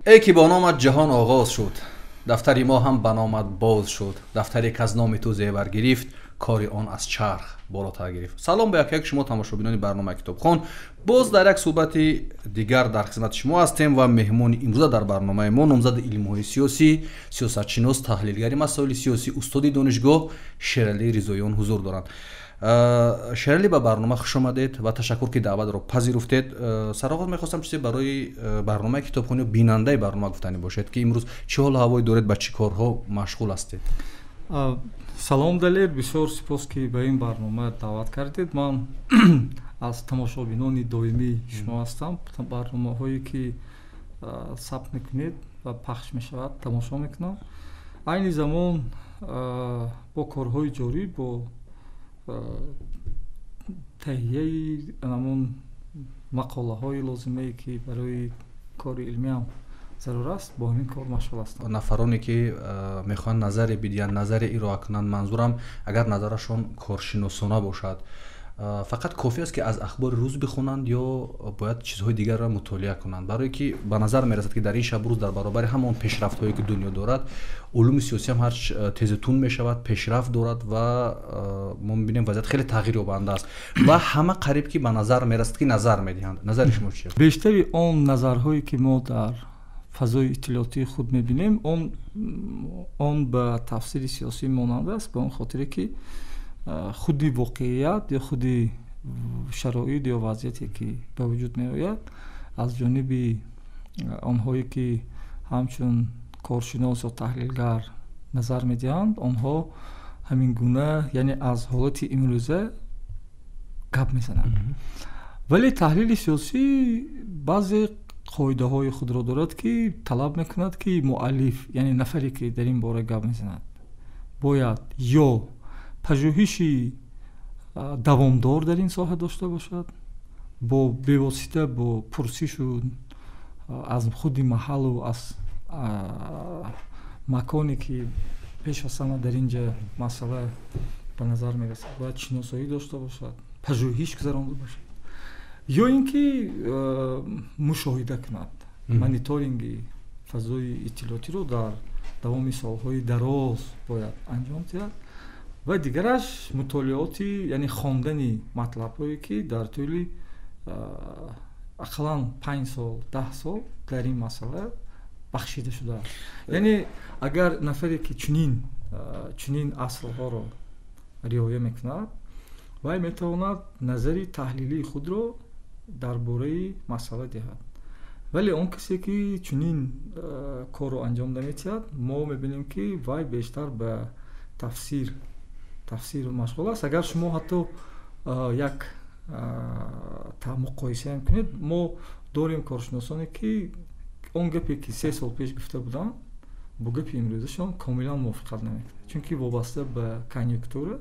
ای که با نامت جهان آغاز شد، دفتری ما هم به نامت باز شد. دفتری که از نام تو زیور گرفت، کار آن از چرخ بالاتر گرفت. سلام به یک شما تماشاگران برنامه کتابخوان. باز در یک صحبت دیگر در خدمت شما هستیم و مهمان امروز در برنامه ما نامزد علم‌های سیاسی، سیاستشناس، تحلیلگر مسائل سیاسی، استاد دانشگاه شیرعلی رضاییان حضور دارند. شیرعلی به برنامه خوش آمدید و تشکر که دعوت را پذیرفتید. سرآغاز می‌خواستم چیزی برای برنامه کتابخوانی و بیننده برنامه گفتنی باشد که امروز چه حال و هوایی دارید، با چه کارها مشغول هستید؟ салом далер, бисёр сипос ки ба ин барнома даъват кардед. Ман аз тамошобинони доимии шумо ҳастам. Барномаҳое ки сабт мекунед ва пахш мешавад тамошо мекунам. айни замон бо корҳои ҷорӣ, бо таҳияи намун мақолаҳои лозимае ки барои кори илмиам зарур аст, бо ҳамин кор машғул ҳастам. нафароне ки мехоҳанд назаре бидиҳанд, назаре ироа кунанд, манзурам агар назарашон коршиносона бошад, фақат кофӣ аст ки аз ахбори рӯз бихонанд ё бояд чизҳои дигарро мутолиа кунанд? Барое ки ба назар мерасад ки дар ин шабрӯз дар баробари ҳамон пешрафтҳое ки дунё дорад, улуми сиёсӣ ҳам ҳарч тезутун мешавад, пешрафт дорад ва мо мебинем вазъият хеле тағйир ёбанда аст ва ҳама қариб ки ба назар мерасад ки назар медиҳанд. назари шумо чиест? бештари он назарҳое ки мо дар фазои иттилоотии худ мебинем, он ба тафсири сиёсӣ монанда аст, ба он хотире ки худи воқеият ё худи шароит ё вазъияте ки ба вуҷуд меояд аз ҷониби онҳое ки ҳамчун коршинос ё таҳлилгар назар медиҳанд, онҳо ҳамин гуна, яъне аз ҳолати имрӯза гап мезананд. вале таҳлили сиёсӣ баъзе қоидаҳои худро дорад ки талаб мекунад ки муаллиф, яъне нафаре ки дар ин бора гап мезанад, бояд ё пажӯҳиши давомдор дар ин соҳа дошта бошад, бо бевосита бо пурсишу аз худи маҳаллу аз маконе ки пеш аз ҳама дар ин ҷа масъала ба назар мерасад, бояд шиносоӣ дошта бошад, пажӯҳиш гузаронда бошад, ё ин ки мушоҳида кунад, мониторинги фазои иттилоотиро дар давоми солҳои дароз бояд анҷом диҳад ва дигараш мутолиоти, яъне хондани матлабҳое ки дар тӯли ақаллан 5 сол 10 сол дар ин масъала бахшида шудааст. яъне агар нафаре ки чунин аслҳоро риоя мекунад, вай метавонад назари таҳлилии худро дар бораи масъала диҳад. вале он касе ки чунин корро анҷом наметиҳад, мо мебинем ки вай бештар ба тафсир машғул аст. агар шумо ҳатто як муқоисаам кунед, мо дорем коршиносоне ки он гапе ки 3 сол пеш гуфта буданд бо гапи имрӯзашон комилан мувофиқат намекунад, чунки вобаста ба конъюнктура,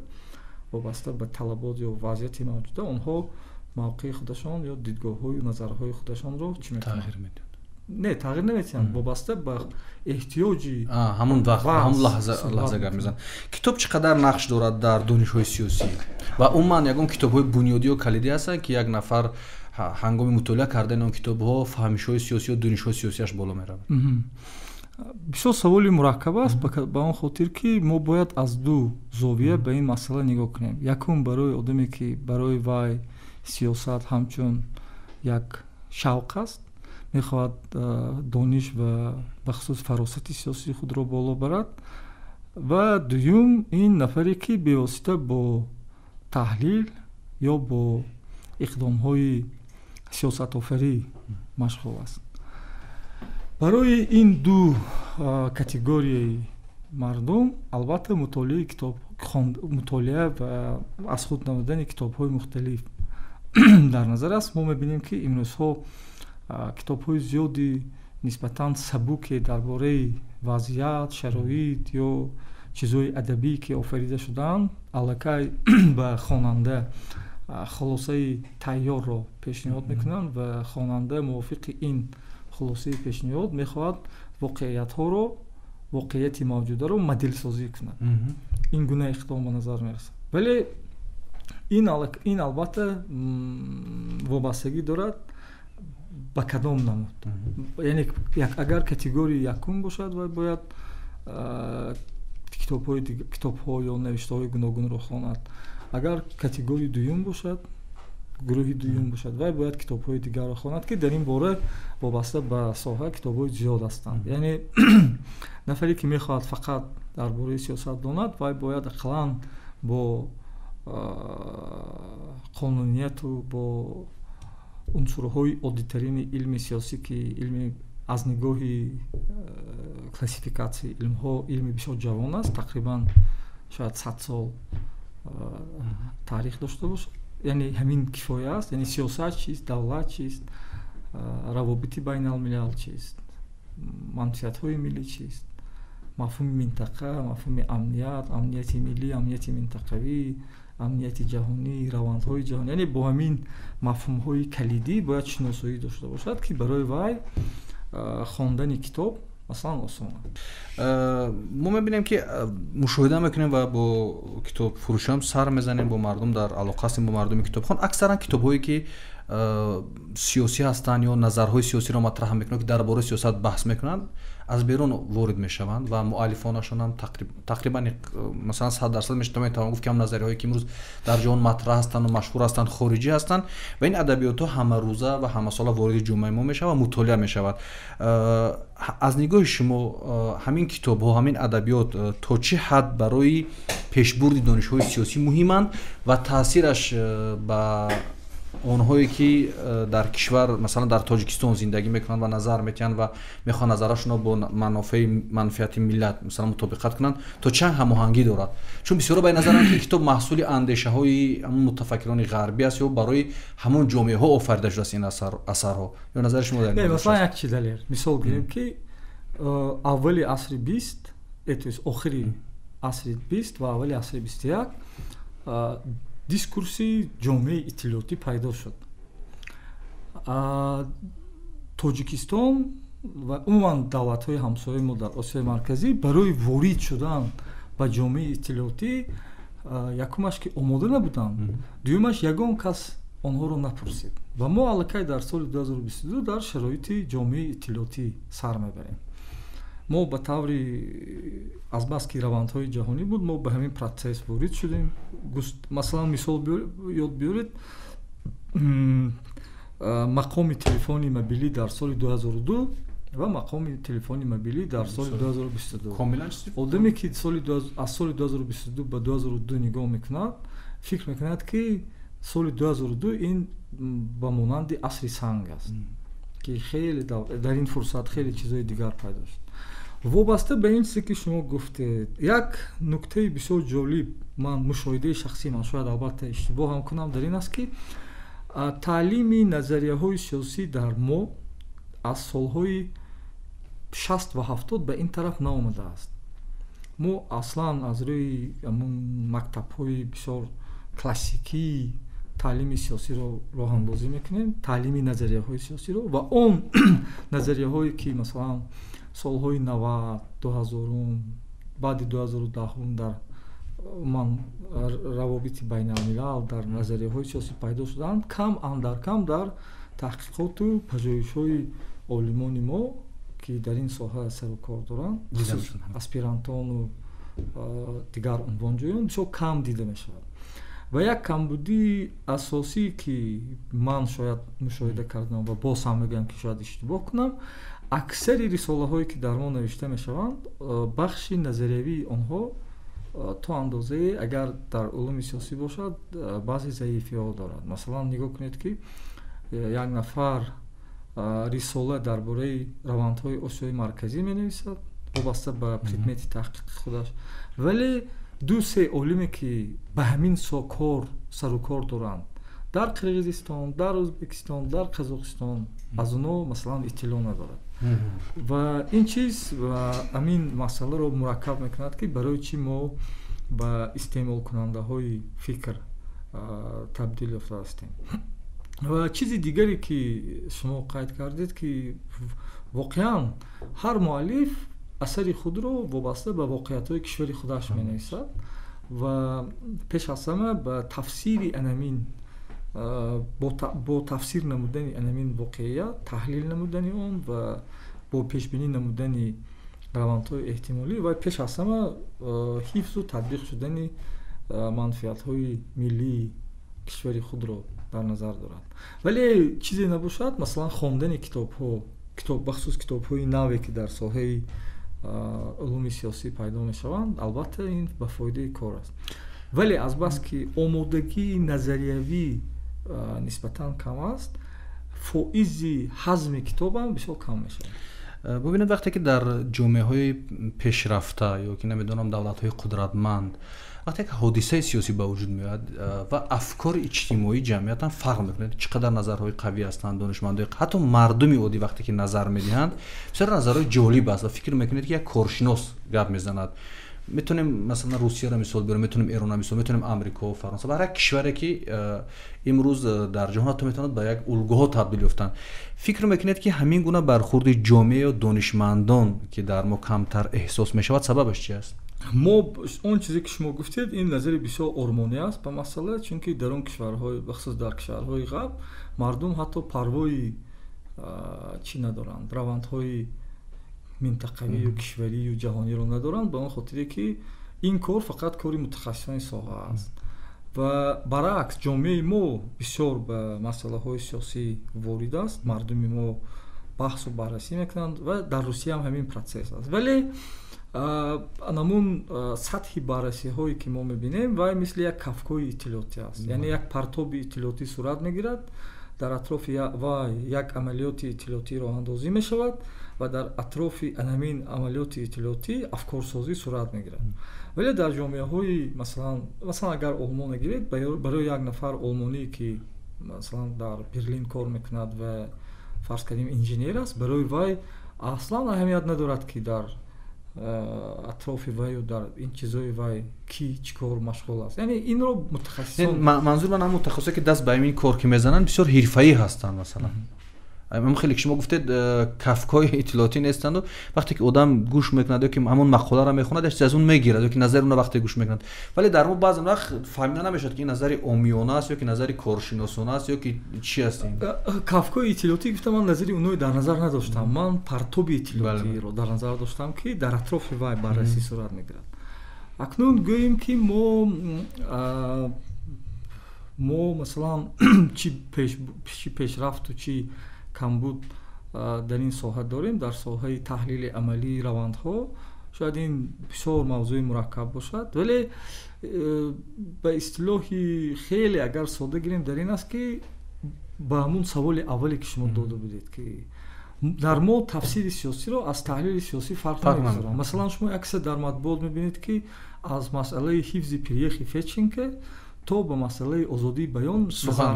вобаста ба талабот ё вазъияти мавҷуда, онҳо мавқеи худашон ё дидгоҳҳои назарҳои худашонро чӣ мекунанд? Не, тағйир наметиҳанд, вобаста ба эҳтиёҷи ҳамон вақт, ҳамон лаҳза гап мезананд. китоб чӣ қадар нақш дорад дар донишҳои сиёсӣ ва умуман ягон китобҳои бунёдию калидӣ ҳастанд ки як нафар ҳангоми мутолиа кардани он китобҳо фаҳмишҳои сиёсӣ ё донишҳои сиёсиаш боло меравад? бисёр саволи мураккаб аст, ба он хотир ки мо бояд аз ду зовия ба ин масъала нигоҳ кунем. якум барои одаме ки барои вай сиёсат ҳамчун як шавқ аст, мехоҳад дониш ва бахусус фаросати сиёсии худро боло барад, ва дуюм ин нафаре ки бевосита бо таҳлил ё бо иқдомҳои сиёсатофарӣ машғул аст. барои ин ду категорияи мардум албатта мутолиа ва аз худ намудани китобҳои мухталиф дар назар аст. мо мебинем ки имрӯзҳо китобҳои зиёди нисбатан сабуке дар бораи вазъият, шароит ё чизҳои адабӣ ки офарида шудаанд, аллакай ба хонанда хулосаи тайёрро пешниҳод мекунанд ва хонанда мувофиқи ин хулосаи пешниҳод мехоҳад воқеиятҳоро, воқеияти мавҷударо моделсозӣ кунад. ин гуна иқдом ба назар мерасад. вале ин албатта вобастагӣ дорад ба кадом намуд. Яъне агар категорияи якум бошад ва бояд китобҳо ё навиштаҳои гуногунро хонад. Агар категорияи дуюм бошад, гурӯҳи дуюм бошад, вай бояд китобҳои дигарро хонад, ки дар ин бора вобаста ба соҳа китобҳои зиёд ҳастанд. Яъне нафаре ки мехоҳад фақат дар бораи сиёсат донад, вай бояд ақаллан бо қонунияту бо унсурҳои оддитарини илми сиёсӣ, ки илми аз нигоҳи классификатсияи илмҳо илми бисёр ҷавон аст, тақрибан шояд 100 сол таърих дошта бошад. Яъне ҳамин кифоя аст. Яъне сиёсат чист, давлат чист, равобити байналмилал чист, манфиатҳои миллӣ чист, мафҳуми минтақа, мафҳуми амният, амнияти миллӣ, амнияти минтақавӣ, амнияти ҷаҳонӣ, равандҳои ҷаҳонӣ. Яъне бо ҳамин мафҳумҳои калидӣ бояд шиносоӣ дошта бошад, ки барои вай хондани китоб масалан осон аст. мо мебинем ки мушоҳида мекунем ва бо китобфурӯшам сар мезанем, бо мардум дар алоқа ҳастем бо мардуми китобхон. Аксаран китобҳое ки сиёсӣ ҳастанд ё назарҳои сиёсиро матраҳ мекунанд, ки дар бораи сиёсат баҳс мекунанд, аз берун ворид мешаванд ва муаллифонашон ҳам тақрибан масалан 100% метавон гуфт ки ҳам назариҳое ки имрӯз дар ҷаҳон матраҳ ҳастанд ва машҳур ҳастанд, хориҷӣ ҳастанд ва ин адабиётҳо ҳамарӯза ва ҳамасола вориди ҷомеаи мо мешавад ва мутолиа мешавад. аз нигоҳи шумо ҳамин китобҳо, ҳамин адабиёт то чӣ ҳад барои пешбурди донишҳои сиёсӣ муҳиманд ва таъсираш ба онҳое ки дар кишвар масалан дар Тоҷикистон зиндагӣ мекунанд ва назар метиҳанд ва мехоҳанд назарашонро бо манфиати миллат масалан мутобиқат кунанд, то чанд ҳамоҳангӣ дорад? Чун бисёро ба ин назаранд ки китоб маҳсули андешаҳои ҳамон мутафаккирони ғарбӣ аст ё барои ҳамон ҷомеаҳо офарида шудааст ин асарҳо. Ё назари шумо дар ин бора? Масалан як чиз далер мисол гирем ки аввали асри 20, то есть охири асри 20 ва аввали асри 21 дискурси ҷомеаи иттилоотӣ пайдо шуд. Тоҷикистон ва умуман давлатҳои ҳамсояи мо дар Осиёи Марказӣ барои ворид шудан ба ҷомеаи иттилоотӣ якумаш ки омода набуданд, дуюмаш ягон кас онҳоро напурсид. Ва мо аллакай дар соли 2022 дар шароити ҷомеаи иттилоотӣ сар мебарем. мо ба таври азбаски равандҳои ҷаҳонӣ буд, мо ба ҳамин процесс ворид шудем. Масалан мисол ёд биёред, мақоми телефони мобилӣ дар соли 2002 ва мақоми телефони мобилӣ дар соли 2022. Одаме ки аз соли 2022 ба 2002 нигоҳ мекунад, фикр мекунад ки соли 2002 ин ба монанди асри санг аст, ки хеле дар ин фурсат хеле чизҳои дигар пайдо шуд. вобаста ба ин чизе ки шумо гуфтед, як нуктаи бисёр ҷолиб, ман мушоҳидаи шахсии ман, шояд албатта иштибоҳ ҳам кунам, дар ин аст ки таълими назарияҳои сиёсӣ дар мо аз солҳои 60 ва 70 ба ин тараф наомадааст. мо аслан аз рӯи мактабҳои бисёр классикии таълими сиёсиро роҳандозӣ мекунем, таълими назарияҳои сиёсиро, ва он назарияҳое ки масалан солҳои 90, 2000, баъди 2010 дар ман равобити байналмилал дар назарияҳои сиёсӣ пайдо шуданд, кам дар таҳқиқоту пажӯҳишҳои олимони мо, ки дар ин соҳа сару кор доранд, аспирантону дигар унвонҷӯён бисёр кам дида мешавад. ва як камбудии асосӣ ки ман шояд мушоҳида кардам ва боз ҳам мегӯям ки шояд иштибоҳ кунам, аксари рисолаҳое ки дар мо навишта мешаванд, бахши назариявии онҳо то андозае агар дар улуми сиёсӣ бошад баъзе заифиҳо дорад. Масалан нигоҳ кунед ки як нафар рисола дар бораи равандҳои Осиёи Марказӣ менависад вобаста ба предмети таҳқиқи худаш, вале ду-се олиме ки ба ҳамин кор сару кор доранд дар Қирғизистон, дар Ӯзбекистон, дар Қазоқистон, аз онҳо масалан иттилоъ надорад. ва ин чиз ҳамин масъаларо мураккаб мекунад ки барои чӣ мо ба истеъмолкунандаҳои фикр табдил ёфта ҳастем. ва чизи дигаре ки шумо қайд кардед ки воқеан ҳар муаллиф асари худро вобаста ба воқеиятҳои кишвари худаш менависад ва пеш аз ҳама ба тафсири анамин бо тафсир намудани анамин воқеият, таҳлил намудани он ва бо пешбинӣ намудани равандҳои эҳтимолӣ ва пеш аз ҳама ҳифзу татбиқ шудани манфиатҳои миллии кишвари худро дар назар дорад. Вале чизе набошад, масалан хондани китобҳо, бахусус китобҳои наве ки дар соҳаи улуми сиёсӣ пайдо мешаванд, албатта ин ба фоидаи кор аст. Вале азбас ки омодагии назариявӣ нисбатан кам аст, фоизи ҳазми китобам бисёр кам мешавад. бубинед вақте ки дар ҷомеаҳои пешрафта ё ки намедонам давлатҳои қудратманд вақте ки ҳодисаи сиёсӣ ба вуҷуд меояд ва афкори иҷтимоии ҷамъиятам фарқ мекунад, чӣ қадар назарҳои қавӣ ҳастанд донишмандои, ҳатто мардуми оддӣ вақте ки назар медиҳанд бисёр назарҳои ҷолиб аст ва фикр мекунед ки як коршинос гап мезанад. метонем масалан русияро мисол берем, метонем эронро мисол, метонем амрико, фаронса, ва ҳар як кишваре ки имрӯз дар ҷаҳон ҳатто метавонад ба як улгуҳо табдил ёфтанд. фикр мекунед ки ҳамин гуна бархурди ҷомеа ё донишмандон ки дар мо камтар эҳсос мешавад, сабабаш чи аст? мо он чизе ки шумо гуфтед ин назари бисёр ормонӣ аст ба масъала, чунки дар он кишварҳои бахусус дар кишварҳои ғарб мардум ҳатто парвои чӣ надоранд, равандҳои минтақавию кишварию ҷаҳониро надоранд, ба он хотире ки ин кор фақат кори мутахассисони соҳа аст. ва баръакс ҷомеаи мо бисёр ба масъалаҳои сиёсӣ ворид аст, мардуми мо баҳсу баррасӣ мекунанд ва дар Русия ҳам ҳамин процесс аст. Вале анамун сатҳи баррасиҳое ки мо мебинем вай мисли як кафкои иттилоотӣ аст, яъне як партоби иттилоотӣ сурат мегирад, дар атрофи вай як амалиёти иттилоотӣ роҳандозӣ мешавад ва дар атрофи анамин амалиёти иттилоотӣ афкорсозӣ сурат мегирад. Вале дар ҷомеаҳои масалан агар олмон гиред, барои як нафар олмонӣ ки масалан дар Берлин кор мекунад ва фарз кардем инженер аст, барои вай аслан аҳамият надорад ки дар атрофи ваю дар ин чизои вай ки чӣ кор машғул аст. Яъне инро мутахассисон, манзур ман ҳам мутахассисе ки даст ба ҳамин кор ки мезананд бисёр ҳирфаӣ ҳастанд. Масалан хеле шумо гуфтед кафкои иттилоотӣ нестанду вақте ки одам гӯш мекунад ё ки ҳамон мақоларо мехонад аз он мегирад ё ки назари онро вақте гӯш мекунад. Вале дар мо баъзан вақт фаҳмида намешавад ки ин назари омиёна аст ё ки назари коршиносона аст ё ки чӣ аст. ин кафкои иттилоотӣ гуфтам, ман назари онҳои дар назар надоштам, ман партоби иттилоотиро дар назар доштам ки дар атрофи вай баррасӣ сурат мегирад. акнун гӯем ки мо масалан чӣ пешрафту чӣ камбуд дар ин соҳа дорем, дар соҳаи таҳлили амалии равандҳо. Шояд ин бисёр мавзӯи мураккаб бошад, вале ба истилоҳи хеле агар сода гирем дар ин аст ки ба ҳамун саволи аввале ки шумо дода будед ки дар мо тафсири сиёсиро аз таҳлили сиёсӣ фарқ намегузорад. Масалан шумо аксар дар матбуот мебинед ки аз масъалаи ҳифзи пирьехи Федченко то ба масъалаи озодии баён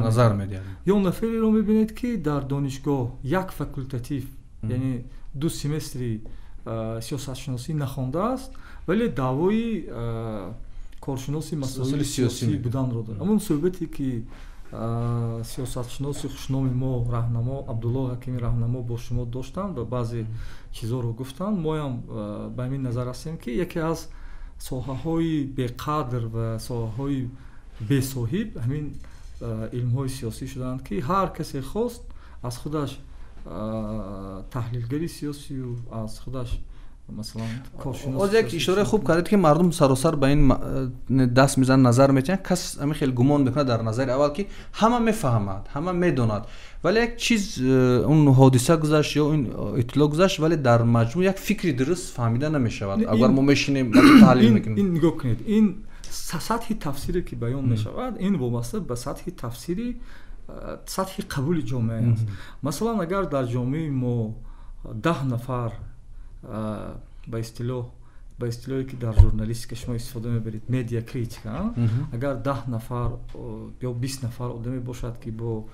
назар медиҳад. ё нафареро мебинед ки дар донишгоҳ як факултатив, яъне 2 семестри сиёсатшиносӣ нахондааст, вале даъвои коршиноси масоили сиёсӣ буданро дорад. Ҳамон суҳбате ки сиёсатшиноси хушноми мо раҳнамо Абдуллоҳ Ҳакими раҳнамо бо шумо доштанд ва баъзе чизоро гуфтанд, моям ба ҳамин назар ҳастем ки яке аз соҳаҳои беқадр ва соҳаҳои бесоҳиб ҳамин илмҳои сиёсӣ шуданд ки ҳар касе хост аз худаш таҳлилгари сиёсию аз худаш масалан коршинос. оз як ишораи хуб кардед ки мардум саросар ба ин даст мезанад, назар метиҳанд. кас ҳамин хеле гумон мекунад дар назари аввал ки ҳама мефаҳмад, ҳама медонад, вале як чиз он ҳодиса гузашт ё ин иттилоъ гузашт, вале дар маҷмӯъ як фикри дуруст фаҳмида намешавад. Агар мо мешинем таҳлил мекунем, ин нигоҳ кунед, ин сатҳи тафсире ки баён мешавад, ин вобаста ба сатҳи тафсири сатҳи қабули ҷомеа аст. Масалан агар дар ҷомеаи мо 10 нафар ба истилоҳе ки дар журналистика шумо истифода мебаред, медиа критика, агар 10 нафар ё 20 нафар одаме бошад ки бо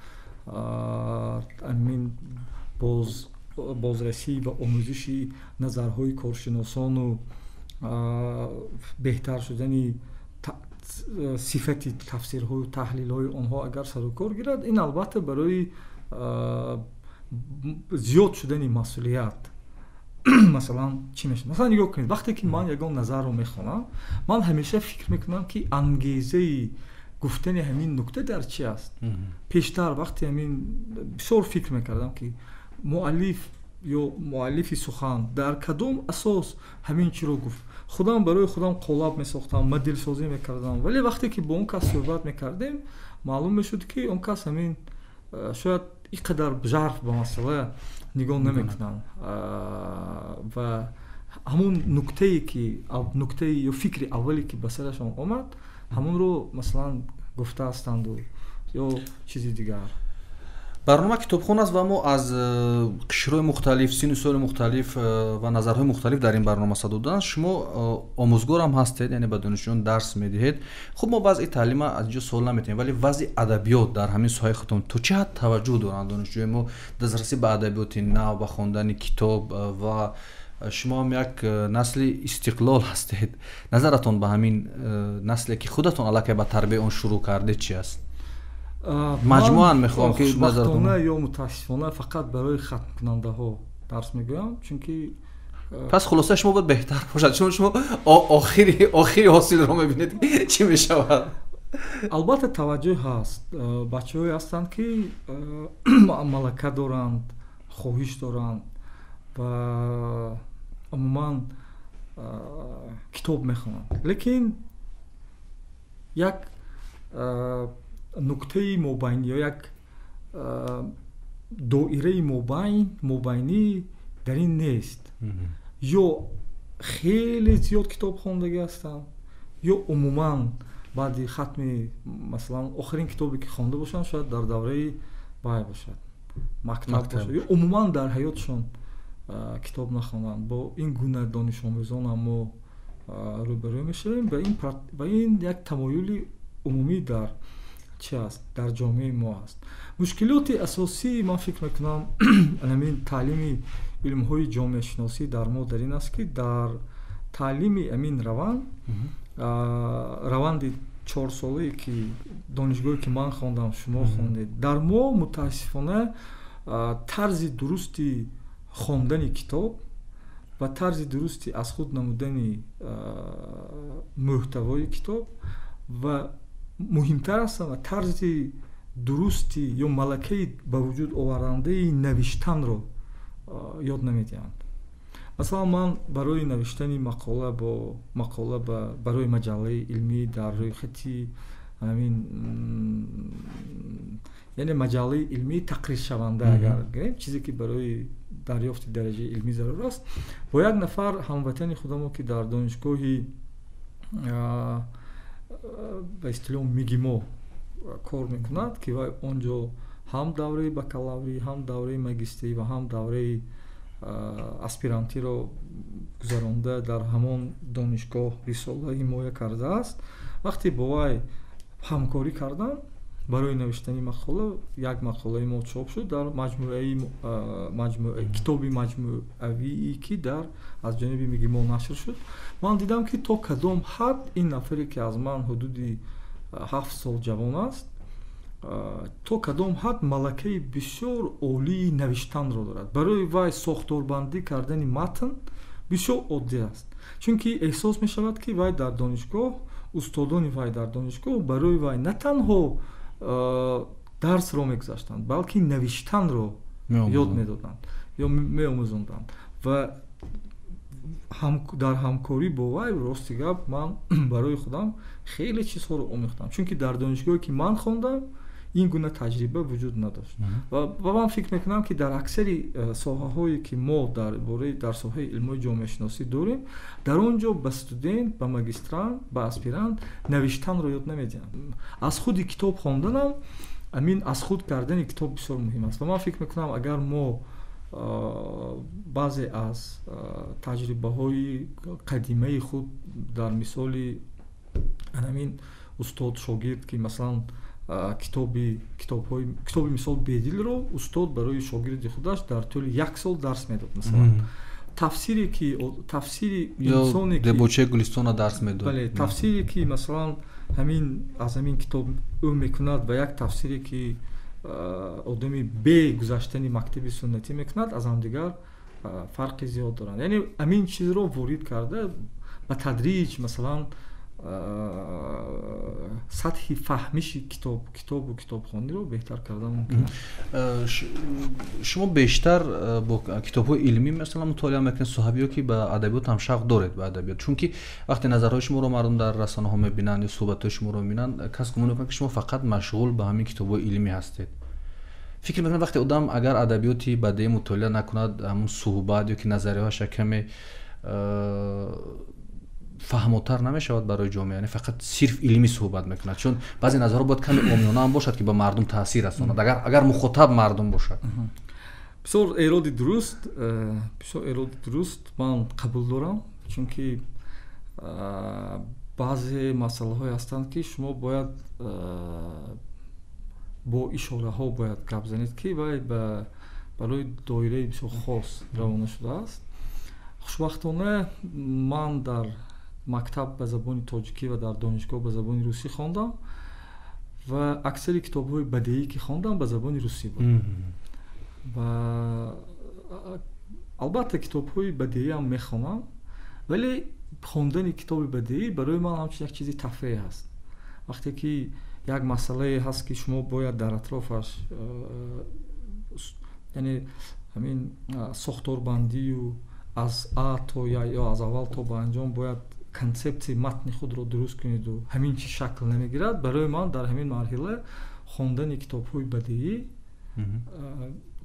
амин бозрасӣ ва омӯзиши назарҳои коршиносону беҳтар шудани сифати тафсирҳою таҳлилҳои онҳо агар сарукор гирад, ин албатта барои зиёд шудани масъулият масалан чӣ мешавад. Масалан нигоҳ кунед, вақте ки ман ягон назарро мехонам, ман ҳамеша фикр мекунам ки ангезаи гуфтани ҳамин нукта дар чи аст. пештар вақте ҳамин бисёр фикр мекардам ки муаллиф ё муаллифи сухан дар кадом асос ҳамин чиро гуфт. худам барои худам қолаб месохтам, моделсозӣ мекардам, вале вақте ки бо он кас суҳбат мекардем маълум мешуд ки он кас ҳамин шояд ин қадар жарф ба масъала нигоҳ намекунанд ва ҳамон нуктаи ё фикри аввале ки ба сарашон омад ҳамонро масалан гуфта ҳастанду ё чизи дигар. барнома китобхон аст ва мо аз қишрҳои мухталиф, синну соли мухталиф ва назарҳои мухталиф дар ин барнома садодан. Шумо омӯзгорам ҳастед, яъне ба донишҷӯён дарс медиҳед. Хуб, мо вазъи таълима аз инҷо суол наметавонем, вале вазъи адабиёт дар ҳамин соҳаи худтон то чӣ ҳад таваҷҷӯҳ доранд донишҷӯёи мо дастрасӣ ба адабиёти нав, ба хондани китоб ва шумо ҳам як насли истиқлол ҳастед. Назаратон ба ҳамин насле ки худатон аллакай ба тарбияи он шурӯъ кардед чи аст? маҷмӯан мехоҳам ки хушбахтона ё мутаассифона фақат барои хатмкунандаҳо дарс мегӯям, чунки пас хулоса шумо бояд беҳтар бошад, чун шумо охири ҳосилро мебинед чӣ мешавад. албатта таваҷҷӯҳ ҳаст. бачаҳое ҳастанд ки малака доранд, хоҳиш доранд ва умуман китоб мехонанд, лекин як нуктаи мобайнӣ ё як доираи мобайнӣ дар ин нест. ё хеле зиёд китоб хондагӣ ҳастанд, ё умуман баъди хатми масалан охирин китобе ки хонда бошанд шояд дар давраи бай бошад, мактаб бошад, ё умуман дар ҳаётшон китоб нахонанд. бо ин гуна донишомӯзонам мо рӯбарӯ мешавем ва ин як тамоюли умумӣ дар чи аст, дар ҷомеаи мо аст. мушкилоти асосии ман фикр мекунам ҳамин таълими илмҳои ҷомеашиносӣ дар мо дар ин аст ки дар таълими амин раванди 4 солае ки донишгоҳе ки ман хондам, шумо хондед, дар мо мутаассифона тарзи дурусти хондани китоб ва тарзи дурусти аз худ намудани муҳтавои китоб ва муҳимтар аст ва тарзи дурусти ё малакаи ба вуҷуд овардандаи навиштанро ёд намедиҳанд. масалан ман барои навиштани мақола барои маҷаллаи илмӣ дар рӯйхати ҳамин яъне маҷаллаи илмии тақриршаванда агар гирем, чизе ки барои дарёфти дараҷаи илмӣ зарур аст, бо як нафар ҳамватани худамо ки дар донишгоҳи ба истилоҳ мигимо кор мекунад, ки вай онҷо ҳам давраи бакалаврӣ, ҳам давраи магистрӣ ва ҳам давраи аспирантиро гузаронда дар ҳамон донишгоҳ рисола ҳимоя кардааст. вақте бо вай ҳамкорӣ кардам барои навиштани мақола, як мақолаи мо чоп шуд дар китоби маҷмӯъавии ки дар аз ҷониби мигимо нашр шуд. ман дидам ки то кадом ҳад ин нафаре ки аз ман ҳудуди 7 сол ҷавон аст, то кадом ҳад малакаи бисёр олии навиштанро дорад. барои вай сохторбандӣ кардани матн бисёр оддӣ аст, чунки эҳсос мешавад ки вай дар донишгоҳ, устодони вай дар донишгоҳ барои вай на танҳо дарсро мегузаштанд, балки навиштанро ёд медоданд ё меомӯзонданд ва дар ҳамкорӣ бо вай рости гап ман барои худам хеле чизҳоро омӯхтам, чунки дар донишгоҳе ки ман хондам ин гуна таҷриба вуҷуд надошт. ва ман фикр мекунам ки дар аксари соҳаҳое ки мо дар соҳаи илмҳои ҷомеашиносӣ дорем, дар он ҷо ба студент, ба магистрант, ба аспирант навиштанро ёд намедиҳанд. аз худи китоб хонданам, амин аз худ кардани китоб бисёр муҳим аст. ва ман фикр мекунам агар мо баъзе аз таҷрибаҳои қадимаи худ дар мисоли ҳамин устод шогирд ки масалан китоби мисол бедилро устод барои шогирди худаш дар тӯли 1 сол дарс медод. масалан тафсире ки инсоне ки дебочаи гулистона дарс медод, бале тафсире ки масалан ҳамин аз ҳамин китоб ӯ мекунад ва як тафсире ки одами бе гузаштани мактаби суннатӣ мекунад, аз ҳамдигар фарқи зиёд доранд. яъне ҳамин чизро ворид карда ба тадриҷ масалан сатҳи фаҳмиши китобу китобхониро беҳтар кардан мумкин аст. шумо бештар бо китобҳои илмӣ масалан мутолиа мекунед соҳабиё ки ба адабиёт ҳам шавқ доред ба адабиёт, чунки вақте назарҳои шуморо мардум дар расанаҳо мебинанд ё суҳбатҳои шуморо мебинанд, кас гумон мекунад ки шумо фақат машғул ба ҳамин китобҳои илмӣ ҳастед. фикр мекунам вақте одам агар адабиёти бадеӣ мутолиа накунад, ҳамун суҳбат ё ки назариҳояша каме фаҳмотар намешавад барои ҷомеа, яъне фақат сирф илмӣ суҳбат мекунад, чун баъзе назарҳо бояд каме омёна ҳам бошад ки ба мардум таъсир расонад, агар мухотаб мардум бошад. бисёр эроди дуруст ман қабул дорам, чунки баъзе масъалаҳое ҳастанд ки шумо бояд бо ишораҳо бояд гап занед ки вай барои доираи бисёр хос равона шудааст. хушбахтона ман дар мактаб ба забони тоҷикӣ ва дар донишгоҳ ба забони русӣ хондам ва аксари китобҳои бадеӣ ки хондам ба забони русӣ буд. ва албатта китобҳои бадеиам мехонам, вале хондани китоби бадеӣ барои ман ҳамчун як чизи тафреҳ аст. вақте ки як масъалае ҳаст ки шумо бояд дар атрофаш яъне ҳамин сохторбандию аз А то Я ё аз аввал то ба анҷом бояд консепсияи матни худро дуруст куниду ҳамин чи шакл намегирад, барои ман дар ҳамин марҳила хондани китобҳои бадеӣ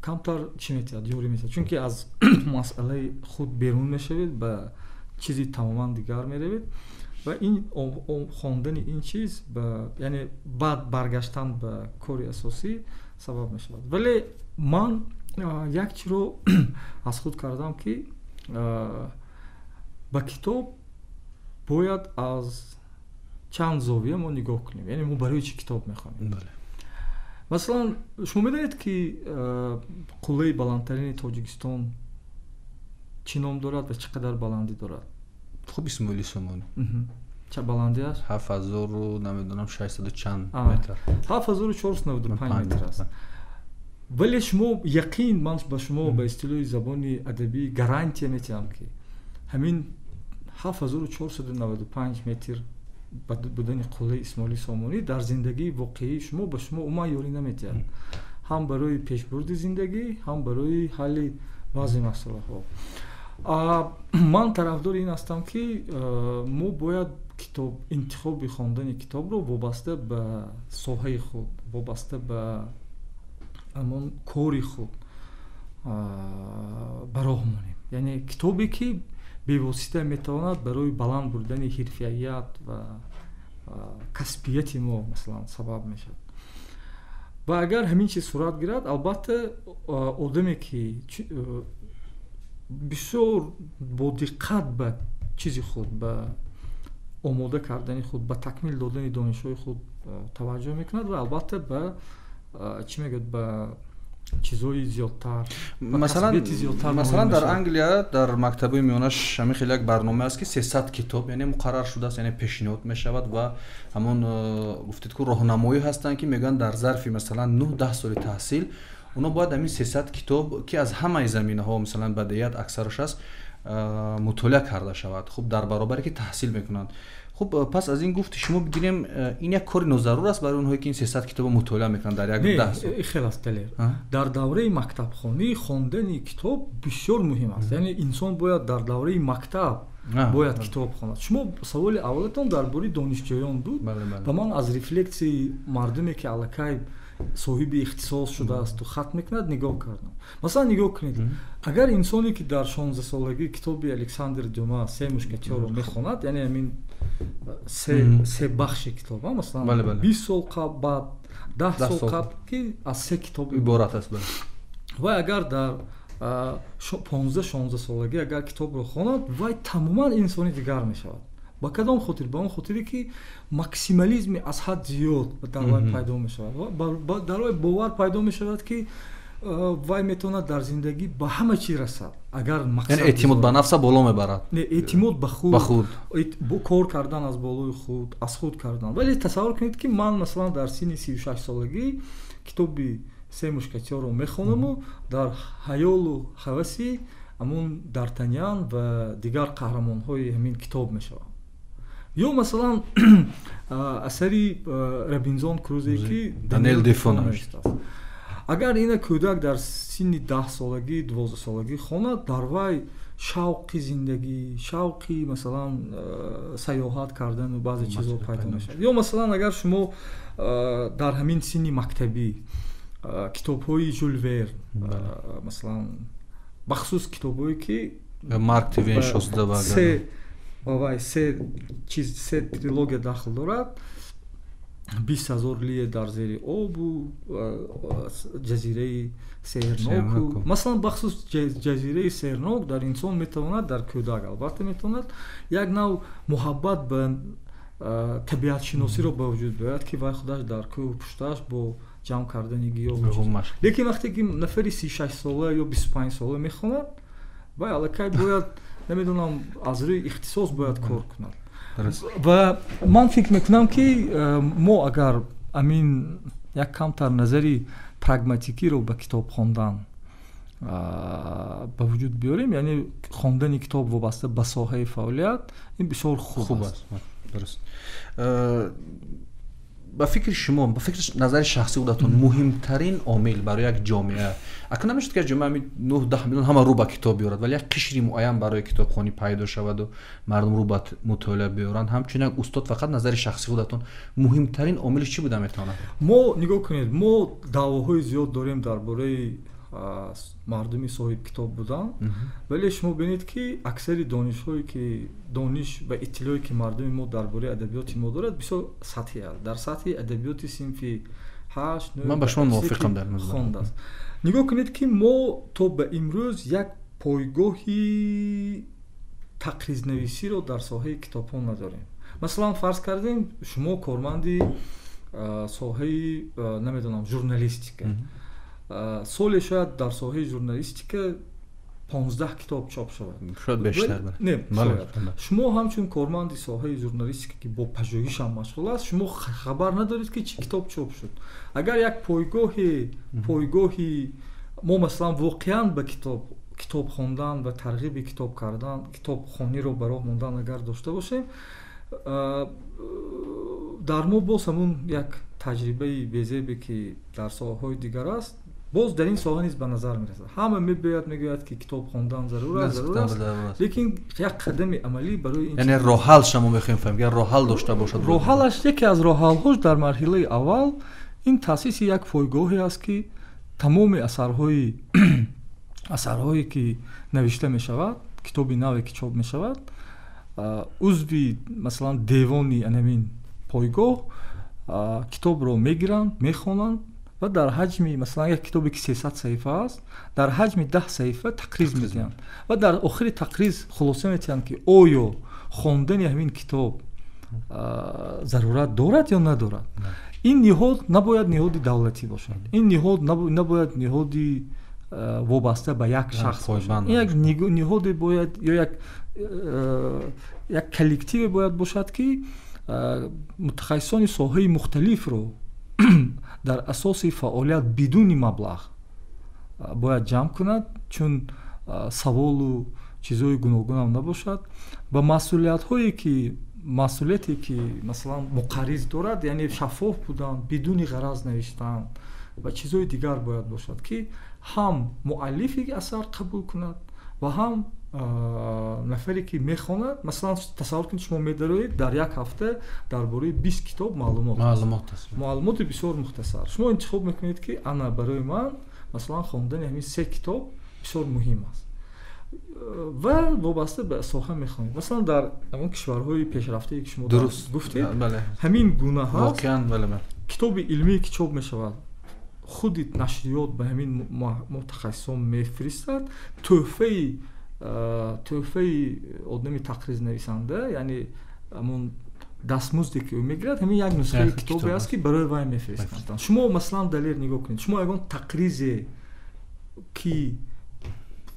камтар чӣ метиҳад ёрӣ метиҳад, чунки аз масъалаи худ берун мешавед, ба чизи тамоман дигар меравед ва ин хондани ин чиз яъне баъд баргаштан ба кори асосӣ сабаб мешавад. Вале ман як чиро аз худ кардам ки ба китоб бояд аз чанд зовия мо нигоҳ кунем, яъне мо барои чӣ китоб мехонем. масалан шумо медонед ки қуллаи баландтарини Тоҷикистон чӣ ном дорад ва чӣ қадар баландӣ дорад? хуб исмоили сомонӣ ча баландӣ аст? 7600 чанд метр. 7495 метр аст. вале шумо яқин, ман ба шумо ба истилоҳи забони адабӣ гарантия метиҳам ки ҳамин 7495 метр будани қуллаи Исмоили Сомонӣ дар зиндагии воқеии шумо ба шумо умуман ёрӣ наметиҳад, ҳам барои пешбурди зиндагӣ, ҳам барои ҳалли баъзе масъалаҳо. ман тарафдори ин ҳастам ки мо бояд китоб интихоби хондани китобро вобаста ба соҳаи худ, вобаста ба ҳамон кори худ ба роҳ монем, яъне китобе ки бевосита метавонад барои баланд бурдани ҳирфият ва касбияти мо масалан сабаб мешавад. ва агар ҳамин чиз сурат гирад, албатта одаме ки бисёр бо диққат ба чизи худ, ба омода кардани худ, ба такмил додани донишҳои худ таваҷҷӯҳ мекунад ва албатта ба чӣ мегӯяд ба чизои зиёдтар, масалан дар Англия дар мактабои миёнаш ҳамин хеле як барнома аст ки 300 китоб яъне муқаррар шудааст, яъне пешниҳод мешавад ва ҳамон гуфтед ки роҳнамоӣ ҳастанд ки мегӯянд дар зарфи масалан 9-10 соли таҳсил оно бояд ҳамин 300 китоб ки аз ҳамаи заминаҳо масалан бадеият аксараш аст мутолиа карда шавад, хуб дар баробаре ки таҳсил мекунанд. хуб пас аз ин гуфти шумо бигирем, ин як кори нозарур аст барои онҳое ки ин 300 китобро мутолиа мекунанд дар як 10 сол. хеле аст далер. дар давраи мактабхонӣ хондани китоб бисёр муҳим аст, яъне инсон бояд дар давраи мактаб бояд китоб хонад. шумо саволи аввалатон дар бораи донишҷӯён буд ва ман аз рефлексияи мардуме ки аллакай соҳиби ихтисос шудааст хат мекунад нигоҳ кардам. масалан нигоҳ кунед, агар инсоне ки дар 16 солагӣ китоби Александр Дюма се мушкетёрро мехонад, яъне ҳамин се бахши китоб, масалан 20 сол қабл, баъд 10 сол қабл ки аз се китоб иборат аст, вай агар дар 15-16 солагӣ агар китобро хонад, вай тамоман инсони дигар мешавад. ба кадом хотир? ба он хотире ки максимализми аз ҳад зиёд дар вай пайдо мешавад, дар вай бовар пайдо мешавад ки вай метавонад дар зиндагӣ ба ҳама чӣ расад. агар мақсад эътимод ба нафса боло мебарад, не эътимод ба худ, кор кардан аз болои худ, аз худ кардан. вале тасаввур кунед ки ман масалан дар синни 36 солагӣ китоби се мушкетёрро мехонаму дар ҳаёлу ҳаваси ҳамун Дартанян ва дигар қаҳрамонҳои ҳамин китоб мешавам. ё масалан асари Робинзон Крузо ки Даниэл Дефо навишт. агар ина кӯдак дар синни 10 солагӣ 12 солагӣ хонад, дар вай шавқи зиндагӣ, шавқи масалан сайёҳат кардану баъзе чизо пайдо мешавад. ё масалан агар шумо дар ҳамин синни мактабӣ китобҳои Жюл Верн, масалан бахусус китобҳое ки Марк Твен шоста се трилогия дахл дорад, 20,000 лие дар зери обу, ҷазираи Сеҳрноку. Масалан бахусус ҷазираи Сеҳрнок дар инсон метавонад, дар кӯдак албатта метавонад як нав муҳаббат ба табиатшиносиро ба вуҷуд биёрад, ки вай худаш дар кӯҳ пушташ бо ҷамъ кардани гиёҳ. Лекин вақте ки нафари 36 сола ё 25 сола мехонад, вай аллакай бояд намедонам аз рӯи ихтисос бояд кор кунад. Ва ман фикр мекунам ки мо агар амин як камтар назари прагматикиро ба китоб хондан ба вуҷуд биёрем, яъне хондани китоб вобаста ба соҳаи фаъолият, ин бисёр хуб аст. Дуруст. ба фикри шумо, ба фикри назари шахсии худатон муҳимтарин омил барои як ҷомеа, акн намешуд ки ҷомеа 9-10 миллион ҳама рӯ ба китоб биёрад, вале як қишри муайян барои китобхонӣ пайдо шаваду мардум рӯ ба мутолиа биёранд. Ҳамчунин як устод фақат назари шахсии худатон муҳимтарин омилиш чӣ буда метавонад? Мо нигоҳ кунед, мо даъвоҳои зиёд дорем дар бораи мардуми соҳиб китоб будан, вале шумо бинед ки аксари донишҳое ки дониш ва иттилоъе ки мардуми мо дар бораи адабиёти мо дорад бисёр сатҳӣ аст. Дар сатҳи адабиёти синфи 8 9 ман ба шумо мувофиқам дар мазмун хондааст. нигоҳ кунед ки мо то ба имрӯз як пойгоҳи тақризнависиро дар соҳаи китобхон надорем. Масалан фарз кардем шумо корманди соҳаи намедонам журналистика, соли шояд дар соҳаи журналистика 15 китоб чоп шавад. Шояд бештар. Не, шояд. Шумо ҳамчун корманди соҳаи журналистика ки бо пажӯҳиш ҳам машғул аст, шумо хабар надоред ки чӣ китоб чоп шуд. Агар як пойгоҳи мо масалан воқеан ба китоб хондан ва тарғиби китоб кардан, китобхониро ба роҳ мондан агар дошта бошем, дар мо боз ҳамун як таҷрибаи безебе ки дар соҳаҳои дигар аст, боз дар ин соҳа низ ба назар мерасад. Ҳама мегӯяд ки китоб хондан зарур аст, лекин як қадами амалӣ барои ин, яъне роҳҳал шумо мехоҳем фаҳмед, як роҳҳал дошта бошад. Роҳҳалаш, яке аз роҳҳалҳош дар марҳилаи аввал ин таъсиси як пойгоҳе аст ки тамоми асарҳое ки навишта мешавад, китоби наве ки чоп мешавад, узви масалан девони анамин пойгоҳ китобро мегиранд, мехонанд ва дар ҳаҷми масалан як китобе ки 300 саҳифа аст, дар ҳаҷми 10 саҳифа тақриз медиҳанд ва дар охири тақриз хулоса метиҳанд ки оё хондани ҳамин китоб зарурат дорад ё надорад. ин ниҳод набояд ниҳоди давлатӣ бошад, ин ниҳод набояд ниҳоди вобаста ба як шахс бошад, ин як ниҳоде бояд ё як коллективе бояд бошад ки мутахассисони соҳаи мухталифро дар асоси фаъолият бидуни маблағ бояд ҷамъ кунад, чун саволу чизҳои гуногунам набошад. ба масъулияте ки масалан муқарриз дорад, яъне шаффоф будан, бидуни ғараз навиштан ва чизҳои дигар бояд бошад ки ҳам муаллифи асар қабул кунад ва ҳам нафаре ки мехонад. Масалан тасаввур кунед шумо медароед дар як ҳафта дар бораи 20 китоб маълумоти бисёр мухтасар. Шумо интихоб мекунед ки ана барои ман масалан хондани ҳамин 3 китоб бисёр муҳим аст ва вобаста ба соҳа мехонед. Масалан дар ҳамон кишварҳои пешрафтае ки шумо гуфтед, ҳамин гуна ҳаст. Китоби илмие ки чоп мешавад, худи нашриёт ба ҳамин мутахассисон мефиристад, тӯҳфаи одами тақризнависанда, яъне ҳамон дастмузде ки ӯ мегирад, ҳамин як нусхаи китобе аст ки барои вай мефиристанд. Шумо масалан далер нигоҳ кунед, шумо ягон тақризе ки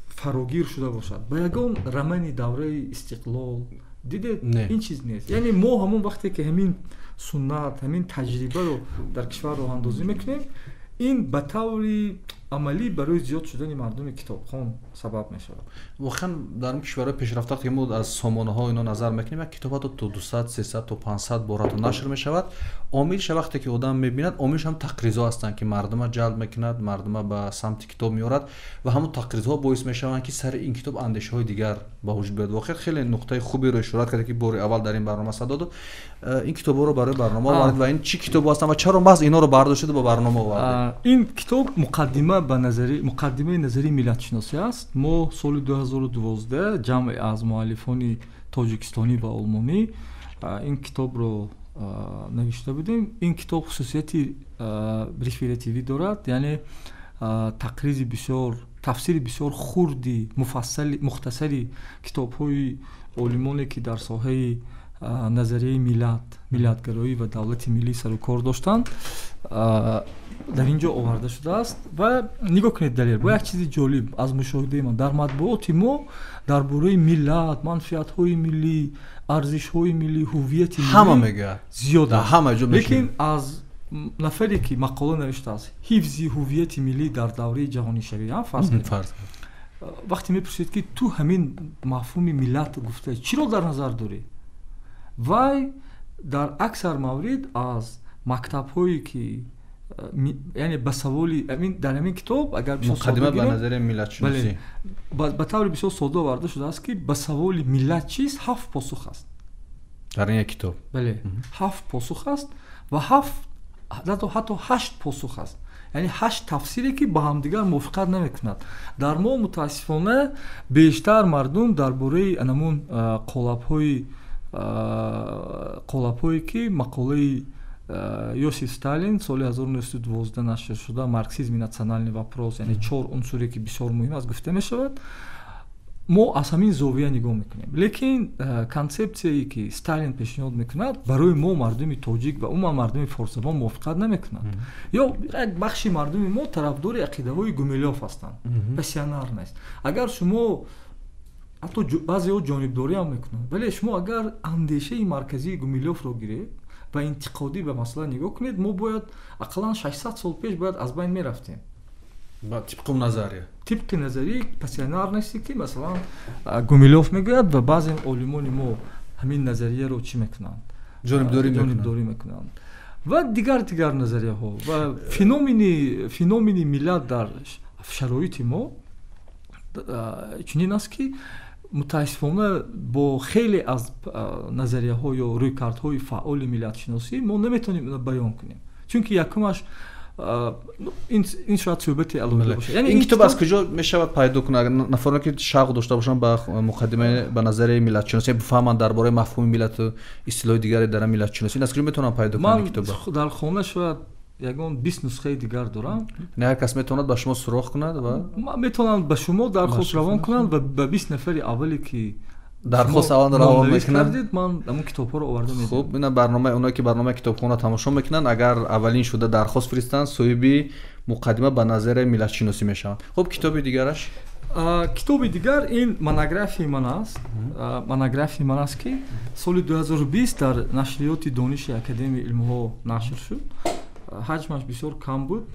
фарогир шуда бошад ба ягон рамани давраи истиқлол дидед, ин чиз нест. Яъне мо ҳамон вақте ки ҳамин суннат, ҳамин таҷрибаро дар кишвар роҳандозӣ мекунем, ин ба таври амалӣ барои зиёд шудани мардуми китобхон сабаб мешавад. واقعا در کشورهای پیشرفته که ما از سامانه‌ها اینا نظر میکنیم یک کتاب تا 200 300 تا 500 بار تو نشر میشود. عاملش وقتی که آدم میبیند عاملش هم تقریضا هستند که مردم جلب میکند، مردم به سمت کتاب میارد و همون تقریضا باعث میشوند که سر این کتاب اندیشه‌های دیگر به وجود بیاد. واقعا خیلی نقطه خوبی رو اشاره کرد که بار اول در این برنامه صدا داد. این کتابا رو برای برنامه آورد و این چی کتاب هستند و چرا محض اینا رو برداشت و به برنامه آورد؟ این کتاب مقدمه نظری ملت‌شناسی است. ما سال 2012 جمع از مؤلفان تاجیکستانی و آلمانی این کتاب رو نوشته بودیم. این کتاب خصوصیتی ریفراتیوی دارد، یعنی تقریض بسیار تفسیر بسیار خردی مختصری کتاب‌های علمانی که در ساحه نظریه ملت‌گرایی و دولت ملی سر و کار داشتند در اینجا آورده شده است. و نگاه کنید دلیر با یک چیز جالب از مشاهده من در مطبوعات ما درباره ملت، منفعت‌های ملی، ارزش‌های ملی، هویت ملی همه میگه زیاد است. همه جا لیکن از نفری که مقاله نوشته است حفظ هویت ملی در دوره جهانی شوی هم فرض وقتی میپرسید که تو همین مفهوم ملت گفته چرا در نظر داری؟ وای در اکثر مورد از مکتب‌هایی که یعنی به سوالی در همین کتاب اگر مقدمه به نظر ملت شناسی به طور بسیار ساده آورده شده است که به سوال ملت چیست 7 پاسخ است در این کتاب. بله 7 پاسخ است و 7 حتی 8 پاسخ است، یعنی 8 تفسیری که با هم دیگر موافقت نمی‌کنند. در ما متاسفانه بیشتر مردم درباره انمون قالب‌هایی که مقاله یوسیف استالین سال 1912 نشر شده مارکسیسم ناسیونالний вопрос، یعنی 4 عنصری که بسیار مهم است گفته می‌شود، ما از همین زاویه نگاه میکنیم. لیکن کنسپسیایی که استالین پیشنهاد میکند برای ما مردم تاجیک و عموما مردم فارس‌زبان موافقت نمیکنند. یا یک بخشی مردم ما طرفدار عقیده‌های گومیلوف هستند، پسیانر نیست. اگر شما حتی بعضی‌ها جانبداری هم میکنند، ولی شما اگر اندیشه مرکزی گومیلوف رو گیرید و انتقادی به مسئله نگاه کنید، ما باید اقلا 600 سال پیش باید از بین میرفتیم. با طبق نظریه پسیانر نیستی که مثلا گومیلوف میگوید و بعضی علمان ما همین نظریه رو چی میکنند؟ جانبداری میکنند و دیگر نظریه ها و فنومن ملت در شرایط ما چنین است که متاسفانه با خیلی از نظریه ها یا رویکردهای فعال ملت شناسی ما نمیتونیم بیان کنیم، چون که یکمش این شاید صحبت علومی باشه. یعنی این کتاب از کجا میشود پیدا کنه؟ نفرانی که شوق داشته باشن به مقدمه به نظر ملت شناسی بفهمن درباره مفهوم ملت و اصطلاح دیگری در ملت شناسی، از کجا میتونن پیدا کنن کتاب؟ من در خانه شاید یگان 20 نسخه دیگر دارم. نه هر کس میتونه با شما سراغ کنه و میتونن به شما درخواست روان کنن و به 20 نفر اولی که درخواست آن روان میکنن من اون کتاب‌ها رو آورده میدم. خب اینا برنامه اونایی که برنامه کتابخونه تماشا میکنن اگر اولین شده درخواست فرستن صاحب مقدمه به نظر ملت شناسی میشن. خب کتاب دیگرش کتاب دیگر این مونوگرافی من است که سال 2020 در نشریات دانش اکادمی علم‌ها نشر شد. حجمش بسیار کم بود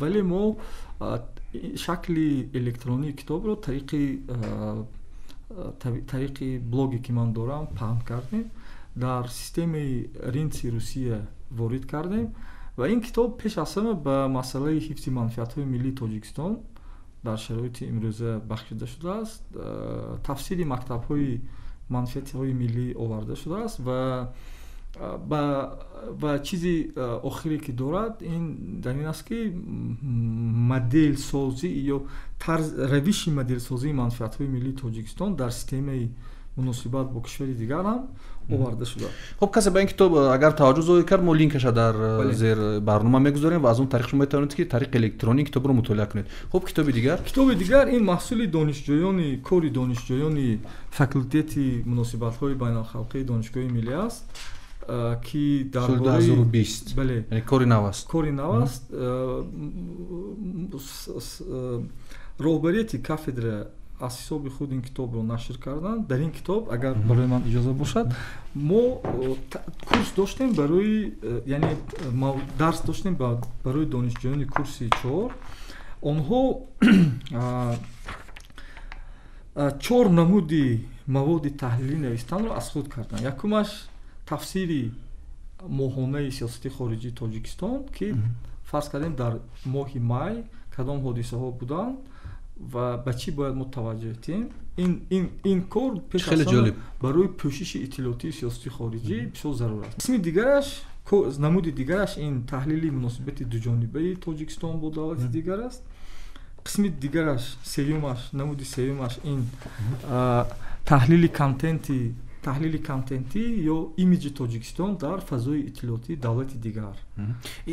ولی ما شکل الکترونی کتاب رو طریق بلوگی که من دارم پهن کردیم، در سیستم رینسی روسیه وارد کردیم و این کتاب پیش از همه به مسئله حفظ منفعت‌های ملی تاجیکستان در شرایط امروزه بخشیده شده است. تفسیر مکتب‌های منفعت‌های ملی آورده شده است و چیزی آخری که دارد این در این است که مدل سازی یا طرز روش مدل سازی منفعت‌های ملی تاجیکستان در سیستم مناسبت با کشور دیگر هم آورده شده. خب کسی به این کتاب اگر توجه زایی کرد ما لینکش در زیر برنامه میگذاریم و از اون طریق شما میتونید که طریق الکترونیک کتاب رو مطالعه کنید. خب کتاب دیگر این محصول دانشجویان کاری دانشجویان فاکولته مناسبت‌های بین‌الخلقی دانشگاه ملی است که در سال 2020 بله یعنی کاری نو است رهبریت کافدر از حساب خود این کتاب رو نشر کردن. در این کتاب اگر برای من اجازه باشد ما کورس داشتیم برای یعنی ما درس داشتیم برای دانشجویان کورس 4 онҳо 4 намуди маводи таҳлилӣ навистанро аз худ карданд. Якумаш тафсири моҳонаи сиёсати хориҷии Тоҷикистон ки фарз кардем дар моҳи май кадом ҳодисаҳо буданд ва ба чӣ бояд мо таваҷҷӯҳ диҳем. ин кор пеш аз ҳама барои пӯшиши иттилоъотии сиёсати хориҷӣ бисёр зарур аст. қисми дигараш, намуди дигараш ин таҳлили муносибати дуҷонибаи Тоҷикистон бо давлати дигар аст. қисми дигараш, намуди сеюмаш ин таҳлили контентӣ ё имиҷи Тоҷикистон дар фазои иттилоъотии давлати дигар.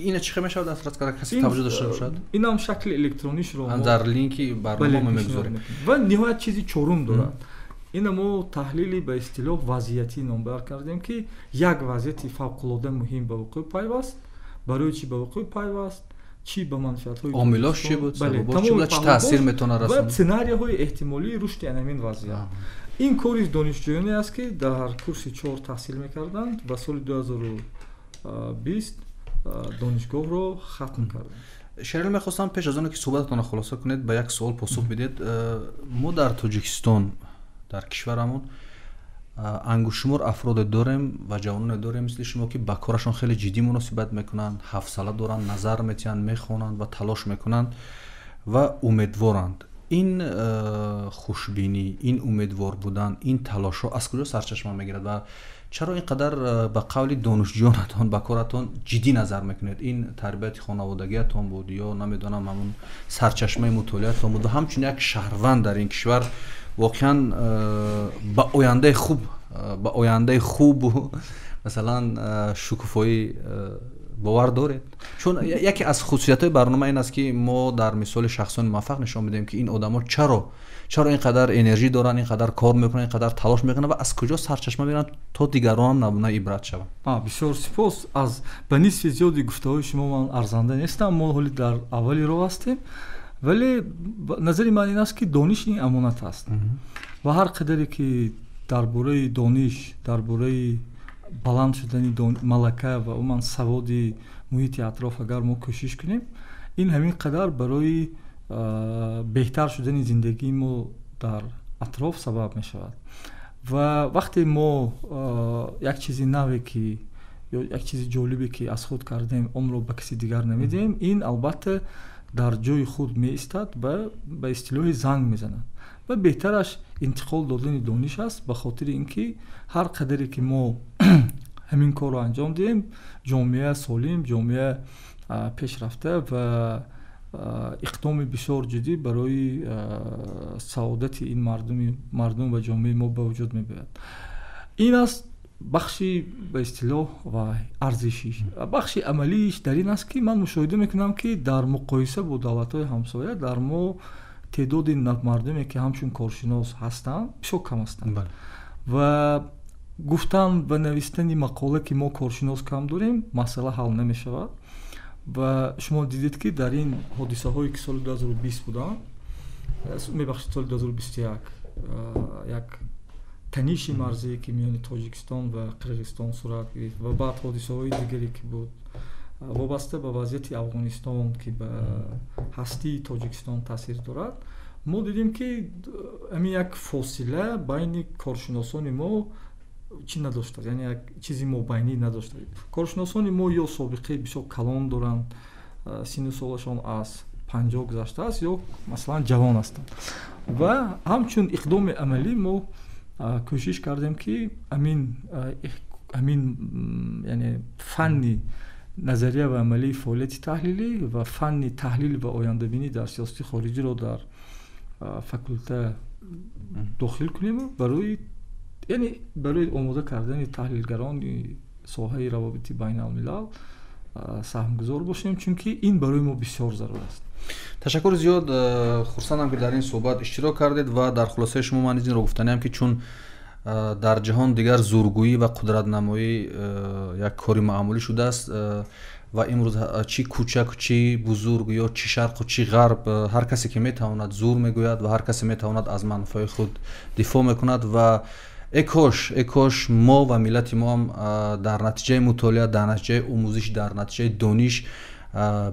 ина чӣ мешавад асрат кара каси таваҷҷӯҳ дошта бошад? Инам шакли электронишро дар линки барнома мегузорем. ва ниҳоят чизи чорум дорад. ина мо таҳлили ба истилоҳ вазъиятӣ номбар кардем ки як вазъияти фавқулода муҳим ба вуқӯъ пайваст. Барои чӣ ба вуқӯъ пайваст? Чӣ ба манфиатҳои омилош чӣ буд? Сабабош чӣ буд? Чӣ таъсир метавона расонад? ва сценарияҳои эҳтимолии рушди анамин вазъият. ин кори донишҷӯёне аст ки дар курси 4 таҳсил мекарданд ва соли 2020 донишгоҳро хатм карданд. Шерил мехостам пеш аз оне ки суҳбататонро хулоса кунед ба як суол посух бидед. мо дар Тоҷикистон, дар кишварамон ангушумор афроде дорем ва ҷавононе дорем мисли шумо ки ба корашон хеле ҷиддӣ муносибат мекунанд, ҳафсала доранд, назар метиҳанд, мехонанд ва талош мекунанд ва умедворанд. ин хушбинӣ, ин умедвор будан, ин талошҳо аз куҷо сарчашма мегирад ва чаро ин қадар ба қавли донишҷӯёнатон ба коратон ҷиддӣ назар мекунед? Ин тарбияти хонаводагиатон буд ё намедонам ҳамун сарчашмаи мутолиаатон буд ва ҳамчун як шаҳрванд дар ин кишвар воқеан ба ояндаи хуб масалан шукуфоӣ бовар доред? Чун яке аз хусусиятҳои барнома ин аст ки мо дар мисоли шахсони муваффақ нишон медиҳем ки ин одамо чаро ин қадар энержӣ доранд, ин қадар кор мекунанд, ин қадар талош мекунанд ва аз куҷо сарчашма мегиранд то дигарон ҳам намунаи ибрат шаванд. Бисёр сипос. Аз ба нисби зиёди гуфтаҳои шумо ман арзанда нестам. Мо ҳоли дар аввали роҳ ҳастем, вале назари ман ин аст ки дониш ин амонат аст ва ҳар қадаре ки дар бораи дониш, дар бораи баланд шудани малака ва умуман саводи муҳити атроф агар мо кӯшиш кунем, ин ҳамин қадар барои беҳтар шудани зиндагии мо дар атроф сабаб мешавад. Ва вақте мо як чизи наве ки ё як чизи ҷолибе ки аз худ кардем онро ба каси дигар намедиҳем, ин албатта дар ҷои худ меистад ва ба истилоҳи занг мезанад ва беҳтараш интиқол додани дониш аст, ба хотири ин ки ҳар қадаре ки мо ҳамин корро анҷом диҳем, ҷомеа солим, ҷомеа пешрафта ва иқдоми бисёр ҷиддӣ барои саодати ин мардум ва ҷомеаи мо ба вуҷуд меояд. ин аст бахши ба истилоҳ ва арзиши. Бахши амалииш дар ин аст ки ман мушоҳида мекунам ки дар муқоиса бо давлатҳои ҳамсоя дар мо теъдоди мардуме ки ҳамчун коршинос ҳастанд бисёр кам ҳастанд. ва гуфтан ва навистани мақола ки мо коршинос кам дорем масъала ҳал намешавад. ва шумо дидед ки дар ин ҳодисаҳое ки соли 2020 буданд, мебахшед соли 2021 як таниши марзие ки миёни Тоҷикистон ва Қирғизистон сурат гирифт ва баъд ҳодисаҳои дигаре ки буд вобаста ба вазъияти Афғонистон ки ба ҳастии Тоҷикистон таъсир дорад, мо дидем ки ҳамин як фосила байни коршиносони мо чӣ надоштад, яъне як чизи мобайнӣ надоштад. Коршиносони мо ё собиқаи бисёр калон доранд, сину солашон аз 50 гузаштааст ё масалан ҷавон ҳастанд. ва ҳамчун иқдоми амалӣ мо кӯшиш кардем ки ҳамин яъне фанни назария ва амалии фаъолияти таҳлилӣ ва фанни таҳлил ва ояндабинӣ дар сиёсати хориҷиро дар факулта дохил кунем барои омода кардани таҳлилгарони соҳаи равобити байналмилал саҳмгузор бошем, чунки ин барои мо бисёр зарур аст. Ташаккур зиёд. Хурсандам ки дар ин суҳбат иштирок кардед ва дар хулосаи шумо ман инро гуфтаниам ки чун дар ҷаҳон дигар зургӯӣ ва қудратнамоӣ як кори маъмулӣ шудааст ва имрӯз чӣ кӯчак, чӣ бузург ё чӣ шарқу чӣ ғарб, ҳар касе ки метавонад зур мегӯяд ва ҳар касе метавонад аз манфаъи худ дифоъ мекунад ва экош мо ва миллати мо ҳам дар натиҷаи мутолиа, дар натиҷаи омӯзиш, дар натиҷаи дониш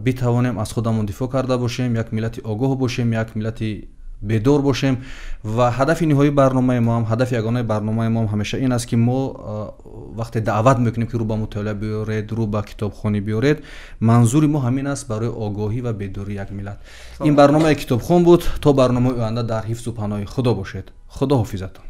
битавонем аз худамон дифоъ карда бошем, як миллати огоҳ бошем, як миллати бедор бошем. ва ҳадафи ниҳоии барномаи мо ҳам, ҳадафи ягонаи барномаи мо ҳам ҳамеша ин аст ки мо вақте даъват мекунем ки рӯ ба мутолиа биёред, рӯ ба китобхонӣ биёред, манзури мо ҳамин аст барои огоҳӣ ва бедории як миллат. Ин барномаи Китобхон буд. То барномаи оянда дар ҳифзу паноҳи Худо бошед. Худо ҳофизатон.